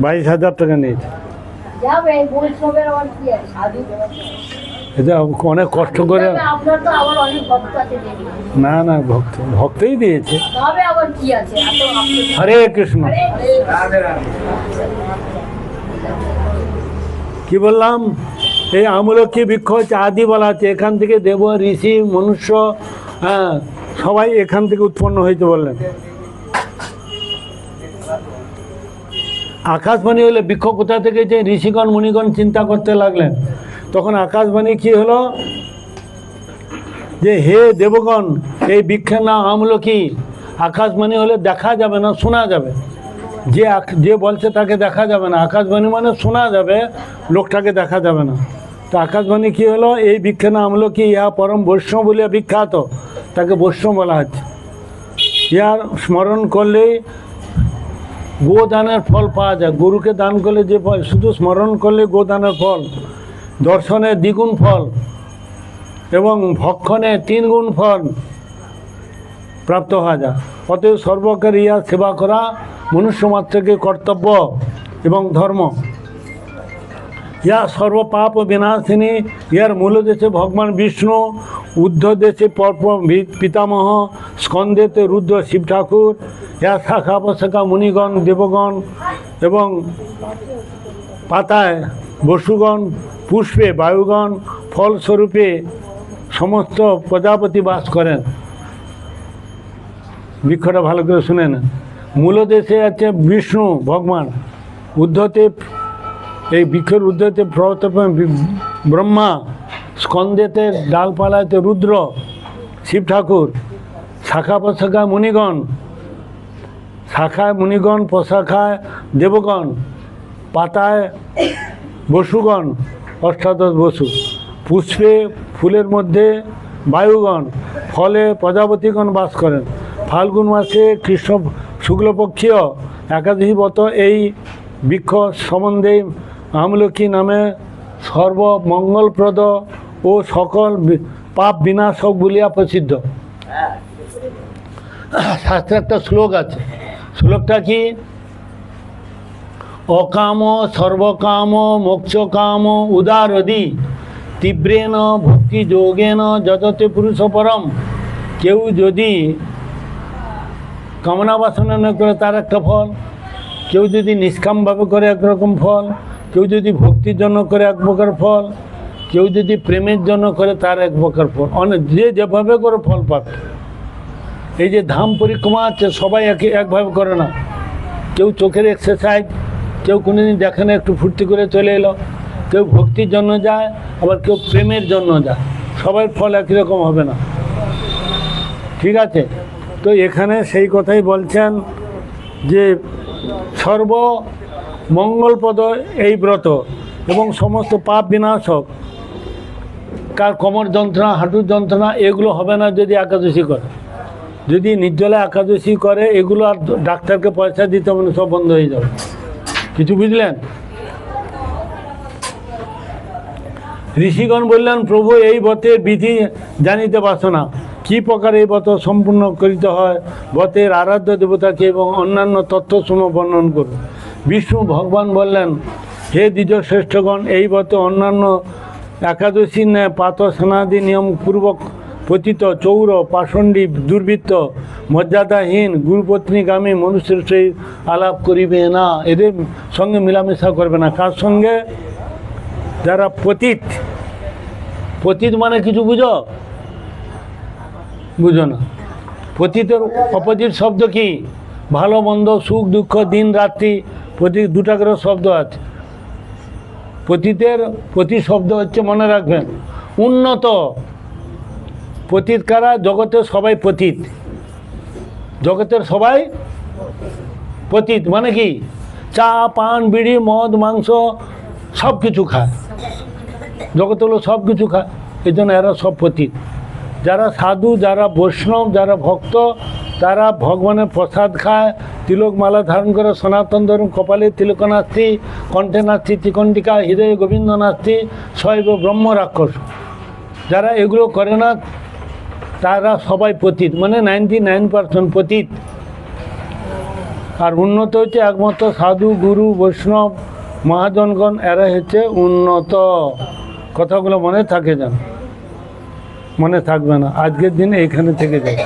22,000 টাকা নিয়েছে। এটা অনেক কষ্ট করে, না না ভক্তই দিয়েছে। হরে কৃষ্ণ। কি বললাম, এই আমলকি বৃক্ষ হচ্ছে আদি বলা আছে, এখান থেকে দেব, ঋষি, মনুষ্য, হ্যাঁ, সবাই এখান থেকে উৎপন্ন হয়েছে বললেন। আকাশবাণী হলে বৃক্ষ কোথা থেকে, যে ঋষিগণ মুনিগণ চিন্তা করতে লাগলেন, তখন আকাশবাণী কি হলো, যে হে দেবগণ, এই বৃক্ষের নাম আমলকি। আকাশবাণী হলে দেখা যাবে না, শোনা যাবে। যে বলছে তাকে দেখা যাবে না, আকাশবাণী মানে শোনা যাবে, লোকটাকে দেখা যাবে না। তো আকাশবাণী কি হলো, এই বৃক্ষের নাম আমলকি, ইহা পরম বৈষ্ণব বলিয়া বিখ্যাত, তাকে বৈষ্ণব বলা হচ্ছে। ইহার স্মরণ করলে গোদানের ফল পাওয়া যায়। গরুকে দান করলে যে ফল, শুধু স্মরণ করলে গোদানের ফল, দর্শনে দ্বিগুণ ফল এবং ভক্ষণে 3 গুণ ফল প্রাপ্ত হওয়া যায়। অতএব সর্বকার ইহার সেবা করা মনুষ্য মাত্রকে কর্তব্য এবং ধর্ম। ইহা সর্বপাপ বিনাশিনী। ইহার মূল দেশে ভগবান বিষ্ণু, ঊর্ধ্ব দেশে পিতামহ, স্কন্ধেতে রুদ্র শিব ঠাকুর, ইহা শাখা প্রশাখা মুনিগণ, দেবগণ এবং পাতায় বসুগণ, পুষ্পে বায়ুগণ, ফলস্বরূপে সমস্ত প্রজাপতি বাস করেন। বৃক্ষটা ভালো করে শুনে না। মূল দেশে আছে বিষ্ণু ভগবান, ঊর্ধ্বতে এই বৃক্ষের ঊর্ধ্বতে ব্রহ্মা, স্কন্ধেতে ডালপালাতে রুদ্র শিব ঠাকুর, শাখা প্রশাখায় মুনিগণ, শাখায় মুনিগণ, প্রশাখায় দেবগণ, পাতায় বসুগণ, অষ্টাদশ বসু, পুষ্পে ফুলের মধ্যে বায়ুগণ, ফলে প্রজাপতিগণ বাস করেন। ফাল্গুন মাসে কৃষ্ণ শুক্লপক্ষীয় একাদশী ব্রত এই বৃক্ষ সম্বন্ধে আমলকি নামে সর্বমঙ্গলপ্রদ ও সকল পাপ বিনাশক বলিয়া প্রসিদ্ধ। শাস্ত্রে একটা শ্লোক আছে, শ্লোকটা কি, অকাম সর্বকাম মোক্ষকাম উদারদি তীব্রেণ ভক্তি যোগেন যততে পুরুষ পরম। কেউ যদি কামনা বাসনা না করে তার একটা ফল, কেউ যদি নিষ্কামভাবে করে একরকম ফল, কেউ যদি ভক্তির জন্য করে এক প্রকার ফল, কেউ যদি প্রেমের জন্য করে তার এক প্রকার ফল, অনেক যে যেভাবে করে ফল পাবে। এই যে ধাম পরিক্রমা আছে, সবাই একভাবে করে না। কেউ চোখের এক্সারসাইজ, কেউ কোনোদিন দেখে না একটু ফুর্তি করে চলে এলো, কেউ ভক্তির জন্য যায়, আবার কেউ প্রেমের জন্য যায়। সবার ফল একই রকম হবে না, ঠিক আছে? তো এখানে সেই কথাই বলছেন যে সর্বমঙ্গলপদ এই ব্রত এবং সমস্ত পাপ বিনাশক। কার কোমর যন্ত্রণা, হাঁটুর যন্ত্রণা, এগুলো হবে না যদি একাদশী করে। যদি নির্জলা একাদশী করে, এগুলো আর ডাক্তারকে পয়সা দিতে হবে না, সব বন্ধ হয়ে যাবে। কিছু বুঝলেন? ঋষিগণ বললেন, প্রভু এই ব্রতের বিধি জানিতে পারছো না, কী প্রকার এই ব্রত সম্পূর্ণ করিতে হয়, ব্রতের আরাধ্য দেবতাকে এবং অন্যান্য তথ্যসমূহ বর্ণন করুন। বিষ্ণু ভগবান বললেন, হে দ্বিজ শ্রেষ্ঠগণ, এই ব্রতে অন্যান্য একাদশীর ন্যায় পাত স্নাদি নিয়মপূর্বক পতিত, চৌর, পাষণ্ডী, দুর্বৃত্ত, মর্যাদাহীন, গুরুপত্নীগামী মনুষ্যের সহিত আলাপ করিবে না। এদের সঙ্গে মেলামেশা করবে না। কার সঙ্গে? যারা পতিত। পতিত মানে কিছু বুঝো? বুঝো না। পতিতের অপোজিট শব্দ কি? ভালো মন্দ, সুখ দুঃখ, দিন রাত্রি, পতিত দুটা করে শব্দ আছে। পতিতের পতি শব্দ হচ্ছে, মনে রাখবেন, উন্নত। পতিত কারা? জগতের সবাই পতিত। জগতের সবাই পতিত মানে কি? চা, পান, বিড়ি, মদ, মাংস সব কিছু খায়। জগতে হলো সব কিছু খায়, এই জন্য এরা সব পতিত। যারা সাধু, যারা বৈষ্ণব, যারা ভক্ত, তারা ভগবানের প্রসাদ খায়, তিলক মালা ধারণ করে, সনাতন ধর্ম, কপালে তিলক নাস্তি, কণ্ঠে নাস্তি ত্রিকণ্ঠিকা, হৃদয়ে গোবিন্দ নাস্তি, শৈব ব্রহ্ম রাক্ষস। যারা এগুলো করে না তারা সবাই পতিত, মানে 99% পতিত। আর উন্নত হচ্ছে একমাত্র সাধু গুরু বৈষ্ণব মহাজনগণ, এরা হচ্ছে উন্নত। কথাগুলো মনে থাকে যেন, মনে থাকবে না, আজকের দিনে এখানে থেকে যায়।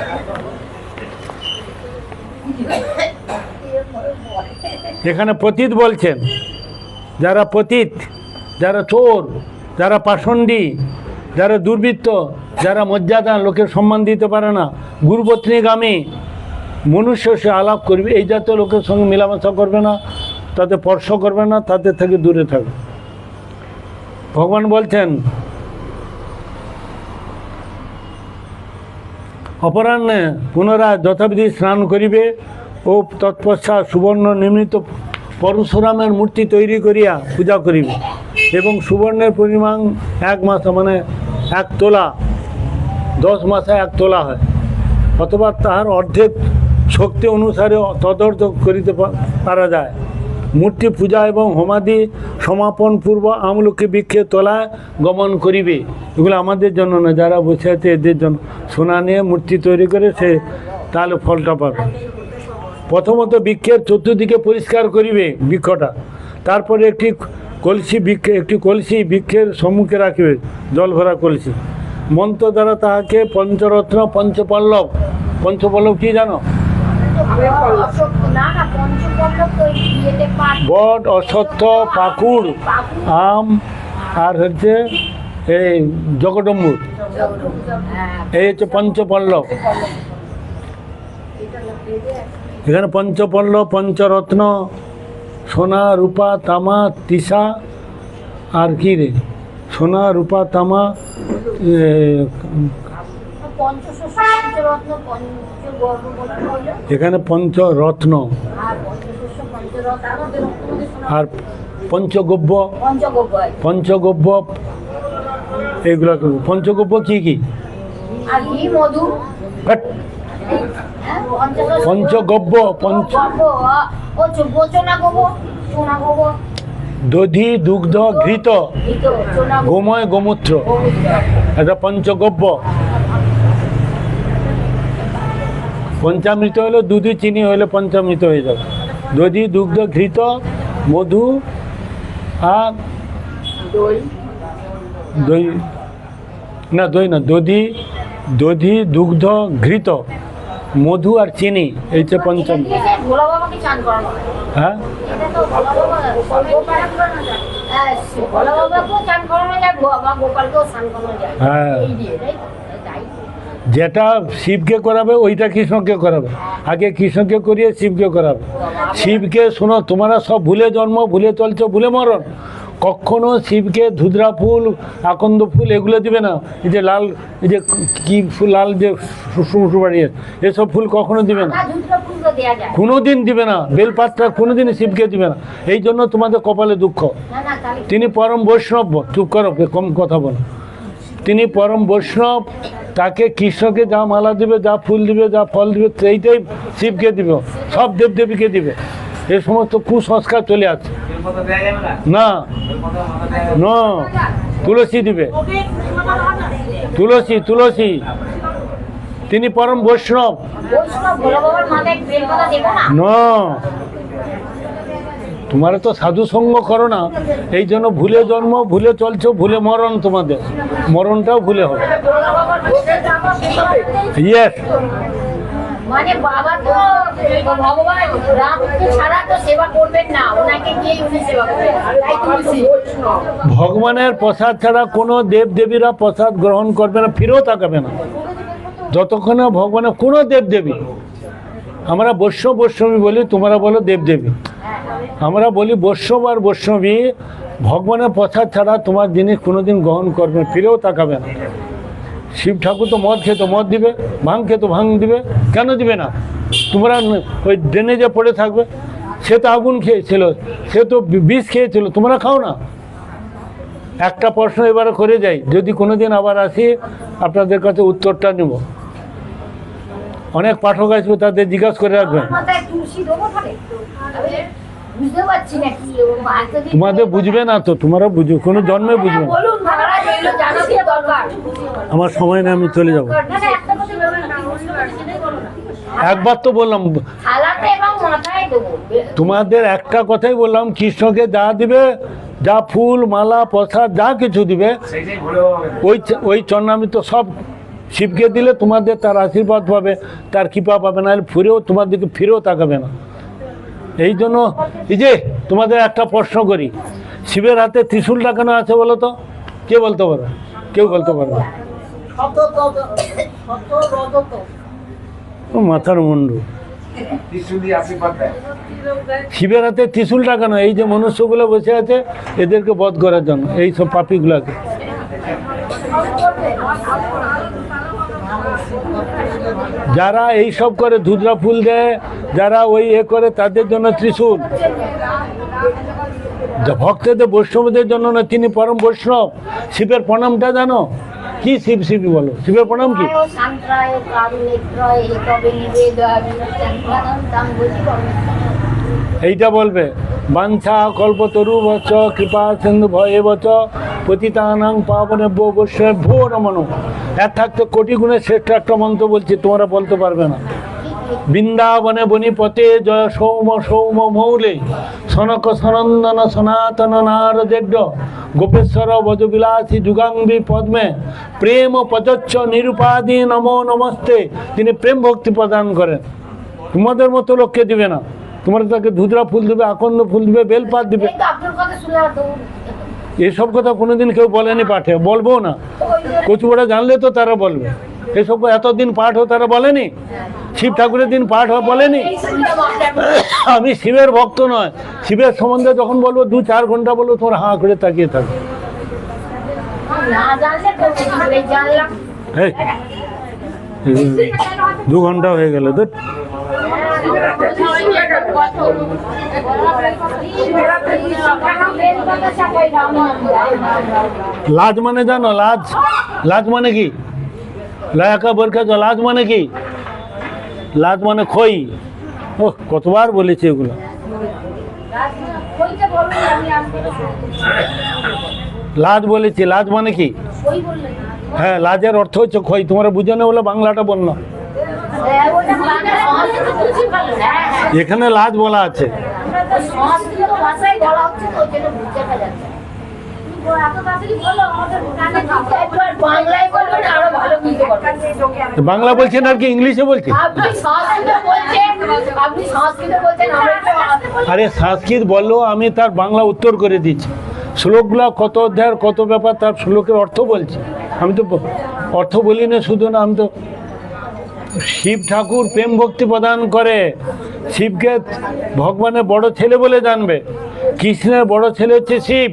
এখানে পতিত বলছেন, যারা পতিত, যারা চোর, যারা পাষণ্ডী, যারা দুর্বৃত্ত, যারা মর্যাদা লোকের সম্মান দিতে পারে না, গুরুপত্নীগামী মনুষ্য সে আলাপ করবে, এই জাতীয় লোকের সঙ্গে মেলামেশা করবে না, তাতে স্পর্শ করবে না, তাদের থেকে দূরে থাকবে। ভগবান বলছেন অপরাহ্নে পুনরায় যথাবিধি স্নান করিবে ও তৎপশ্চাৎ সুবর্ণ নির্মিত পরশুরামের মূর্তি তৈরি করিয়া পূজা করিবে এবং সুবর্ণের পরিমাণ 1 মাস মানে 1 তোলা, 10 মাসে 1 তোলা হয়, অথবা তাহার অর্ধেক শক্তি অনুসারে তদর্থ করিতে পারা যায়। মূর্তি পূজা এবং হোমাদি সমাপন পূর্ব আমলকি বৃক্ষে তলায় গমন করিবে। এগুলো আমাদের জন্য না, যারা বসে আছে এদের জন্য। সোনা নিয়ে মূর্তি তৈরি করে সে তাহলে ফলটা পাবে। প্রথমত বৃক্ষের চতুর্দিকে পরিষ্কার করিবে বৃক্ষটা, তারপরে একটি কলসি বৃক্ষের সম্মুখে রাখিবে, জল ভরা কলসি। মন্ত্র দ্বারা তাহাকে পঞ্চরত্ন পঞ্চপল্লব, পঞ্চপল্লব কি জানো? বট, অশ্বত্থ, পাকুড়, আম আর হচ্ছে এই জগডম্বুর, এই হচ্ছে পঞ্চপল্লব। এখানে পঞ্চপল্লব, পঞ্চরত্ন, সোনা রূপা তামা তিসা আর কি রে, সোনা রূপা তামা, এখানে পঞ্চরত্ন আর পঞ্চগব্য, এইগুলো। পঞ্চগব্য কি কি? পঞ্চগব্য, দধি দুগ্ধ ঘৃত গোময় গোমূত্র, এটা পঞ্চগব্য। পঞ্চামৃত হলে দুধি চিনি হলে পঞ্চামৃত হয়ে যাবে। দধি দুগ্ধ ঘৃত মধু আর দই, না দই না, দধি দুগ্ধ ঘৃত মধু আর চিনি, এই যে পঞ্চম। হ্যাঁ, হ্যাঁ, যেটা শিবকে করাবে ওইটা কৃষ্ণকে করাবে, আগে কৃষ্ণকে করিয়ে শিবকে করাবে। শিবকে শোনো, তোমরা সব ভুলে জন্ম, ভুলে চলছো, ভুলে মরণ। কখনো শিবকে ধুধরা ফুল, আকন্দ ফুল এগুলো দিবে না। এই যে লাল, এই যে কি ফুল, লাল যে সুবাড়িয়ে, এসব ফুল কখনো দিবে না, কোনো দিন দিবে না। বেলপাত্রা কোনো দিন শিবকে দিবে না। এই জন্য তোমাদের কপালে দুঃখ। তিনি পরম বৈষ্ণব। চুপ করো, কম কথা বলো। তিনি পরম বৈষ্ণব, তাকে কৃষ্ণকে যা মালা দিবে, যা ফুল দিবে, যা ফল দিবে, সেইটাই শিবকে দিবে, সব দেবদেবীকে দিবে। এই সমস্ত কুসংস্কার চলে আসছে। না, না, তুলসী দিবে, তুলসী। তিনি পরম বৈষ্ণব। না, তোমরা তো সাধু সঙ্গ করো না, এই জন্য ভুলে জন্ম, ভুলে চলছো, ভুলে মরণ। তোমাদের মরণটাও ভুলে হবে। ইয়েস, মানে বাবা তো ভগবান রামকে ছাড়া তো সেবা করবেন না, ওনাকে গিয়েই উনি সেবা করবেন। ভগবানের প্রসাদ ছাড়া কোনো দেবদেবীরা প্রসাদ গ্রহণ করবে না, ফিরেও তাকাবে না যতক্ষণে ভগবানের কোনো দেবদেবী। আমরা বৈষ্ণবী বলি, তোমরা বলো দেবদেবী। আমরা বলি বৈষ্ণব আর বৈষ্ণবী, ভগবানের প্রসাদ ছাড়া তোমার জিনিস কোনোদিন গ্রহণ করবে না, ফিরেও তাকাবে না। শিব ঠাকুর তো মদ খেতো, মদ দিবে, ভাঙ খেতো, ভাঙ দিবে। কেন দিবে না? তোমরা ওই ড্রেনে যে পড়ে থাকবে, সে তো আগুন খেয়েছিল, সে তো বিষ খেয়েছিল, তোমরা খাও না। একটা প্রশ্ন এবারে করে যাই, যদি কোনোদিন আবার আসি আপনাদের কাছে উত্তরটা নেব। অনেক পাঠক আসবে, তাদের জিজ্ঞাসা করে রাখবেন। তোমাদের বুঝবে না তো, তোমরা বুঝবে, কোনো জন্মে বুঝবে না। আমার সময় নেই, আমি চলে যাব। একবার তো বললাম, থালাতে এবং মাথায় দেবো। তোমাদের একটা কথাই বললাম, কৃষ্ণকে যা দিবে, যা ফুল মালা প্রসাদ যা কিছু দিবে, ওই চরণামৃত সব শিবকে দিলে তোমাদের তার আশীর্বাদ পাবে, তার কৃপা পাবে, না ফিরেও তোমাদেরকে ফিরেও তাকাবে না। এই জন্য এই যে তোমাদের একটা প্রশ্ন করি, শিবের হাতে ত্রিশূলটা কেন আছে বলো তো? কে বলতে পারবে? কেউ বলতে পারবে? ও মাথার মুন্ডু। শিবের হাতে ত্রিশূলটা কেন? এই যে মনুষ্যগুলো বসে আছে এদেরকে বধ করার জন্য, এই সব পাপীগুলোকে। যারা এই সব করে, ধুতরা ফুল দেয়, যারা ওই করে, তাদের জন্য ত্রিশূল। ভক্তদের বৈষ্ণবদের জন্য না, তিনি পরম বৈষ্ণব। শিবের প্রণামটা জানো কি? শিব শিবই বলো, শিবের প্রণাম কি? এইটা বলবে, বাঞ্ছা কল্পতরু বচ কৃপা সিন্ধু ভয়ে বচ পতিতানাং পাবনেভ্যো বৈষ্ণবেভ্যো নমঃ। এর থাকতে কোটি গুণের শ্রেষ্ঠ একটা মন্ত্র বলছি, তোমরা বলতে পারবে না। বৃন্দাবনে বনিপতে জয় সৌম সৌম মৌলে সনক সনন্দন সনাতন নারদেড্য গোপেশ্বর বজবিলাসী যুগাঙ্গি পদ্মে প্রেম পচচ্ছ নিরুপাদি নমো নমস্তে। তিনি প্রেম ভক্তি প্রদান করেন, তোমাদের মতো লোককে দিবে না। তোমরা তাকে ধুতরা ফুল দিবে, আকন্দ ফুল দিবে, বেলপাত দিবে। এসব কথা কোনোদিন কেউ বলেনি পাঠে, বলবো না। কচুবড়া জানলে তো তারা বলবে। এসব এতদিন পাঠ হয় তারা বলেনি? শিব ঠাকুরের দিন পাঠ হয় বলেনি? আমি শিবের ভক্ত নয়, শিবের সম্বন্ধে যখন বলবো 2-4 ঘন্টা বলবো, তোমার হাঁ করে তাকিয়ে থাকবে। এই 2 ঘন্টা হয়ে গেল তো। লাজ মানে জানো? লাজ, লাজ মানে কি? লায়াকা বরখা, লাজ মানে কি? লাজ মানে খই। ও কতবার বলেছি এগুলো। লাজ বলেছি, লাজ মানে কি? হ্যাঁ, লাজের অর্থ হচ্ছে খই। তোমরা বুঝে না বলে বাংলাটা বলল। এখানে লাজ বলা আছে। বাংলা বলছেন আর কি ইংলিশে বলছেন? আরে সংস্কৃত বললো, আমি তার বাংলা উত্তর করে দিচ্ছি। শ্লোকগুলা কত অধ্যায়ের কত ব্যাপার, তার শ্লোকের অর্থ বলছি। আমি তো অর্থ বলি না শুধু না, আমি তো শিব ঠাকুর প্রেম ভক্তি প্রদান করে। শিবকে ভগবানের বড় ছেলে বলে জানবে। কৃষ্ণের বড় ছেলে হচ্ছে শিব।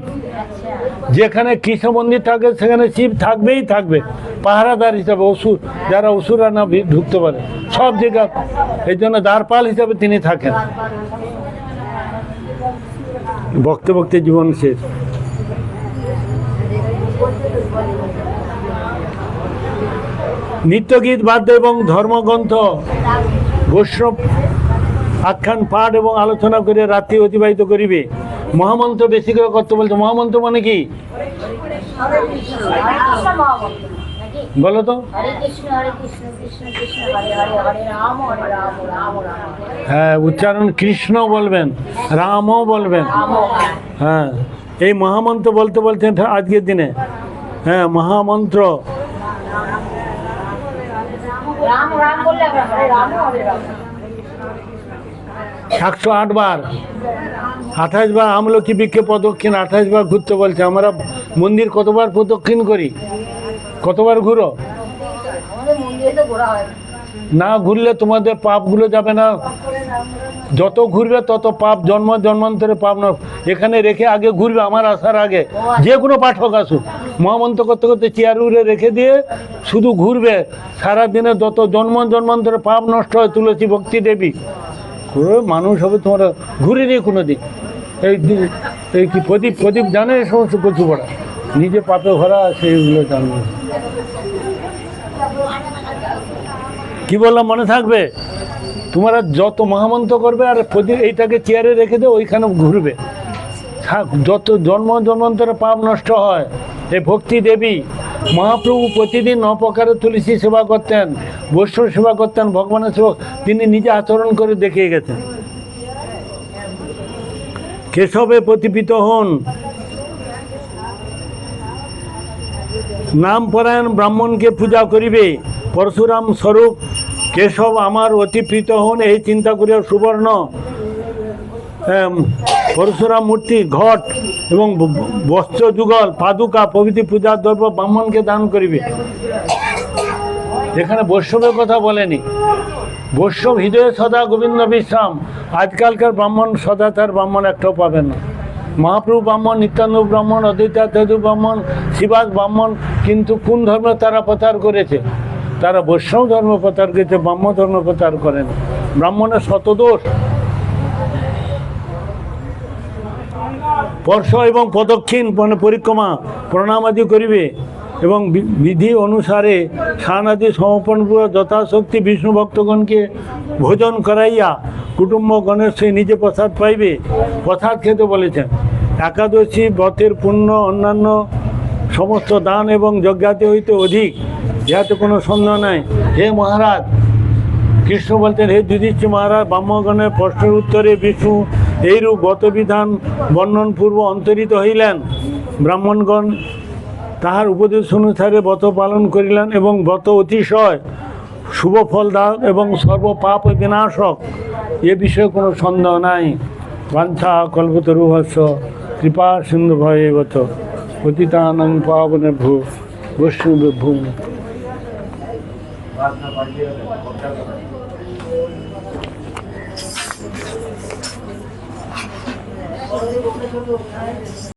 যেখানে কৃষ্ণ মন্দির থাকে সেখানে শিব থাকবেই থাকবে, পাহারাদার হিসাবে। অসুর, যারা অসুরা না ঢুকতে পারে সব জায়গা, এই জন্য দ্বারপাল হিসাবে তিনি থাকেন। বক্তে বক্তে জীবন শেষ। নিত্যগীত বাদ্য এবং ধর্মগ্রন্থ বৈষ্ণব আখ্যান পাঠ এবং আলোচনা করে রাত্রি অতিবাহিত করিবে। মহামন্ত্র বেশি করে করতে বলছে। মহামন্ত্র মানে কি বলো তো? হ্যাঁ, উচ্চারণ কৃষ্ণ বলবেন, রামও বলবেন। হ্যাঁ, এই মহামন্ত্র বলতে বলতে আজকের দিনে, হ্যাঁ, মহামন্ত্র 108 বার, 28 বার আমলকি বৃক্ষে প্রদক্ষিণ, 28 বার ঘুরতে বলছে। আমরা মন্দির কতবার প্রদক্ষিণ করি? কতবার ঘুরো? না ঘুরলে তোমাদের পাপগুলো যাবে না। যত ঘুরবে তত পাপ, জন্ম জন্মান্তরে পাপ না। এখানে রেখে আগে ঘুরবে, আমার আসার আগে যে কোনো পাঠক আসুক, মহামন্ত্র করতে করতে চেয়ার উড়ে রেখে দিয়ে শুধু ঘুরবে। সারাদিনে যত জন্ম জন্মান্তরে পাপ নষ্ট হয়। তুলসী ভক্তি দেবী মানুষ হবে, তোমরা ঘুরে নিয়ে কোনো দিক। এই কি প্রদীপ, প্রদীপ জানে এই সমস্ত কচু পড়া, নিজে পাপে ভরা, সেইগুলো জানবে। কি বললাম মনে থাকবে? তোমরা যত মহামন্ত্র করবে আর প্রদীপ এইটাকে চেয়ারে রেখে দেবে, ওইখানে ঘুরবে। যত জন্ম জন্মান্তরে পাপ নষ্ট হয়। এই ভক্তি দেবী মহাপ্রভু প্রতিদিন 9 প্রকারের তুলসী সেবা করতেন, বৈষ্ণব সেবা করতেন, ভগবানের সেবা তিনি নিজে আচরণ করে দেখিয়ে গেছেন। কেশবে প্রতিপিত হন, নামপরায়ণ ব্রাহ্মণকে পূজা করিবে, পরশুরাম স্বরূপ কেশব আমার অতি প্রীত হন, এই চিন্তা করিয়া সুবর্ণ পরশুরাম মূর্তি, ঘট এবং বস্ত্র যুগল, পাদুকা প্রভৃতি পূজার দ্রব্য ব্রাহ্মণকে দান করিবে। এখানে বৈষ্ণবের কথা বলেনি। বৈষ্ণব হৃদয়ে সদা গোবিন্দ বিশ্রাম। আজকালকার ব্রাহ্মণ সদাচার ব্রাহ্মণ একটাও পাবেন না। মহাপ্রভু ব্রাহ্মণ, নিত্যানন্দ ব্রাহ্মণ, অদ্বৈতাচার্য ব্রাহ্মণ, শিবাস ব্রাহ্মণ, কিন্তু কোন ধর্ম তারা প্রচার করেছে? তারা বৈষ্ণব ধর্ম প্রচার করেছে, ব্রাহ্ম ধর্ম প্রচার করেন। ব্রাহ্মণের শতদোষ। স্পর্শ এবং প্রদক্ষিণ মানে পরিক্রমা প্রণামাদি করিবে এবং বিধি অনুসারে স্নানাদি সমর্পণপূর্বক যথাশক্তি বিষ্ণু ভক্তগণকে ভোজন করাইয়া কুটুম্বগণের সে নিজে প্রসাদ পাইবে। প্রসাদ খেতে বলেছেন। একাদশী ব্রতের পুণ্য অন্যান্য সমস্ত দান এবং যজ্ঞাতি হইতে অধিক, ইহাতে কোনো সন্দেহ নাই। হে মহারাজ, কৃষ্ণ বলতেন, হে যুধিষ্ঠির মহারাজ, ব্রাহ্মণগণের প্রশ্নের উত্তরে বিষ্ণু এইরূপ ব্রতবিধান বর্ণনপূর্ব অন্তরিত হইলেন। ব্রাহ্মণগণ তাহার উপদেশ অনুসারে ব্রত পালন করিলেন এবং ব্রত অতিশয় শুভ ফলদায়ক এবং সর্বপাপ বিনাশক, এ বিষয়ে কোনো সন্দেহ নাই। বাঞ্ছা কল্পতরুহস্য কৃপা সিন্ধু ভয়েবত পতিতানাং পাবনেভ্যো বৈষ্ণবেভ্যো।